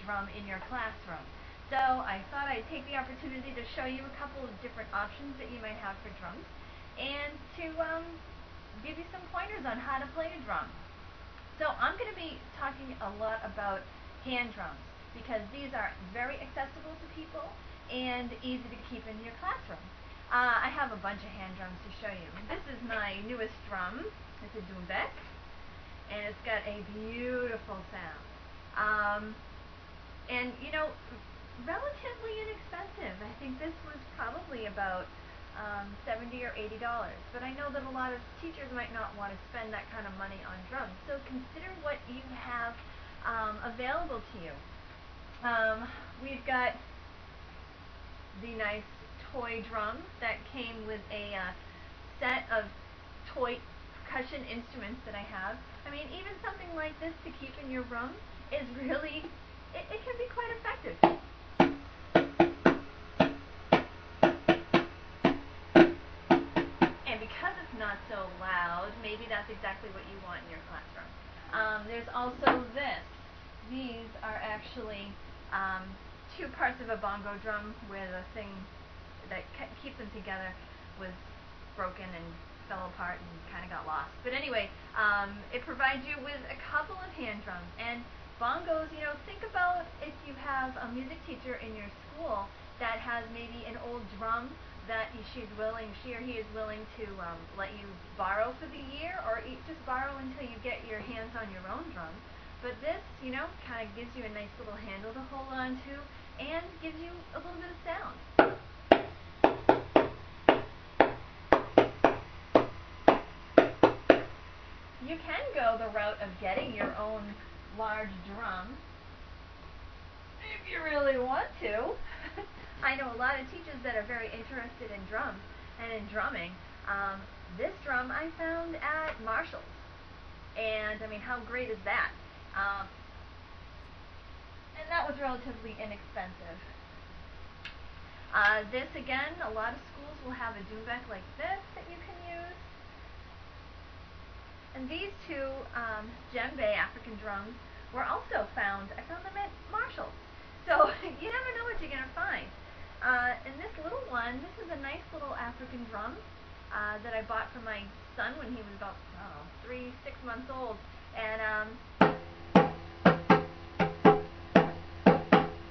drum in your classroom. So I thought I'd take the opportunity to show you a couple of different options that you might have for drums, and to give you some pointers on how to play a drum. So I'm going to be talking a lot about hand drums, because these are very accessible to people and easy to keep in your classroom. I have a bunch of hand drums to show you. This is my newest drum. It's a doumbek, and it's got a beautiful sound. And you know, relatively inexpensive. I think this was probably about $70 or $80, but I know that a lot of teachers might not want to spend that kind of money on drums, so consider what you have available to you. We've got the nice toy drum that came with a set of toy percussion instruments that I have. I mean, even something like this to keep in your room is really, it can be quite effective. And because it's not so loud, maybe that's exactly what you want in your classroom. There's also this. These are actually two parts of a bongo drum where the thing that keeps them together was broken and fell apart and kind of got lost. But anyway, it provides you with a couple of hand drums. And bongos, you know, think about if you have a music teacher in your school that has maybe an old drum that she or he is willing to let you borrow for the year, or just borrow until you get your hands on your own drum. But this, you know, kind of gives you a nice little handle to hold on to and gives you a little bit of sound. You can go the route of getting your own large drum if you really want to. I know a lot of teachers that are very interested in drums and in drumming. This drum I found at Marshall's, and I mean, how great is that? And that was relatively inexpensive. This again, a lot of schools will have a doumbek like this that you can use. And these two djembe African drums were also found. I found them at Marshall's. So you never know what you're going to find. And this little one, this is a nice little African drum that I bought for my son when he was about, I don't know, 3, 6 months old. And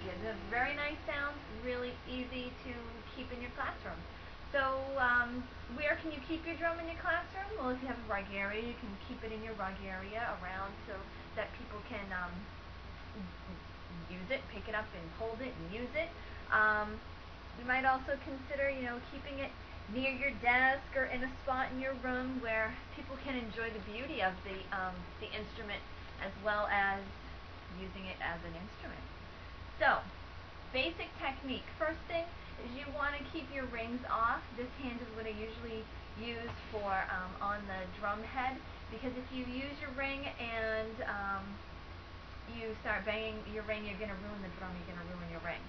gives a very nice sound, really easy to keep in your classroom. So where can you keep your drum in your classroom? Well, if you have a rug area, you can keep it in your rug area around so that people can use it, pick it up and hold it and use it. You might also consider, you know, keeping it near your desk or in a spot in your room where people can enjoy the beauty of the instrument as well as using it as an instrument. So, basic technique. First thing is you want to keep your rings off. This hand is what I usually use for on the drum head, because if you use your ring and you start banging your ring, you're going to ruin the drum, you're going to ruin your ring.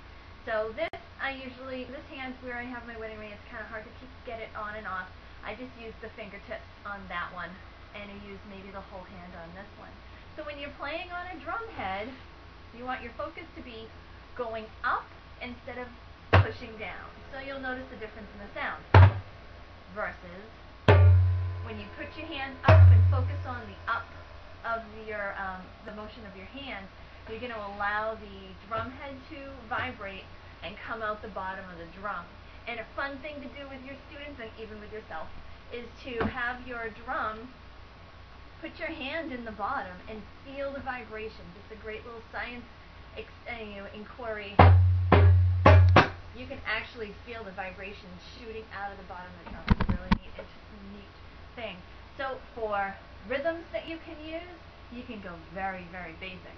So this hand's where I have my wedding ring. It's kind of hard to get it on and off. I just use the fingertips on that one, and I use maybe the whole hand on this one. So when you're playing on a drum head, you want your focus to be going up instead of pushing down. So you'll notice the difference in the sound. Versus when you put your hand up and focus on the up of your the motion of your hand, you're going to allow the drum head to vibrate and come out the bottom of the drum. And a fun thing to do with your students and even with yourself is to have your drum, put your hand in the bottom and feel the vibration. Just a great little science inquiry. You can actually feel the vibration shooting out of the bottom of the drum. It's a really neat thing. So for rhythms that you can use, you can go very, very basic.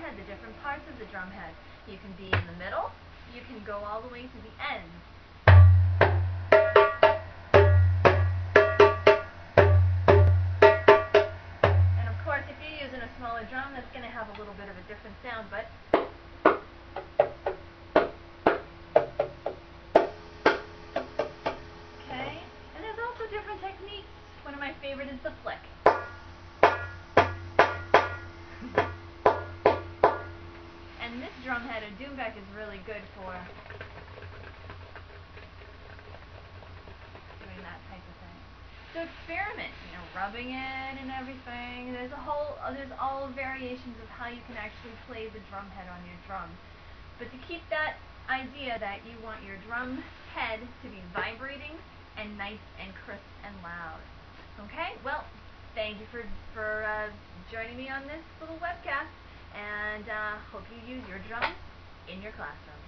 The different parts of the drum head. You can be in the middle, you can go all the way to the end. that's going to have a little bit of a different sound, but okay. And there's also different techniques. One of my favorite is the flick. And this drum head, a doumbek, is really good for doing that type of thing. So experiment, rubbing it and everything. There's all variations of how you can actually play the drum head on your drum. But to keep that idea that you want your drum head to be vibrating and nice and crisp and loud. Okay? Well, thank you for joining me on this little webcast, and hope you use your drums in your classroom.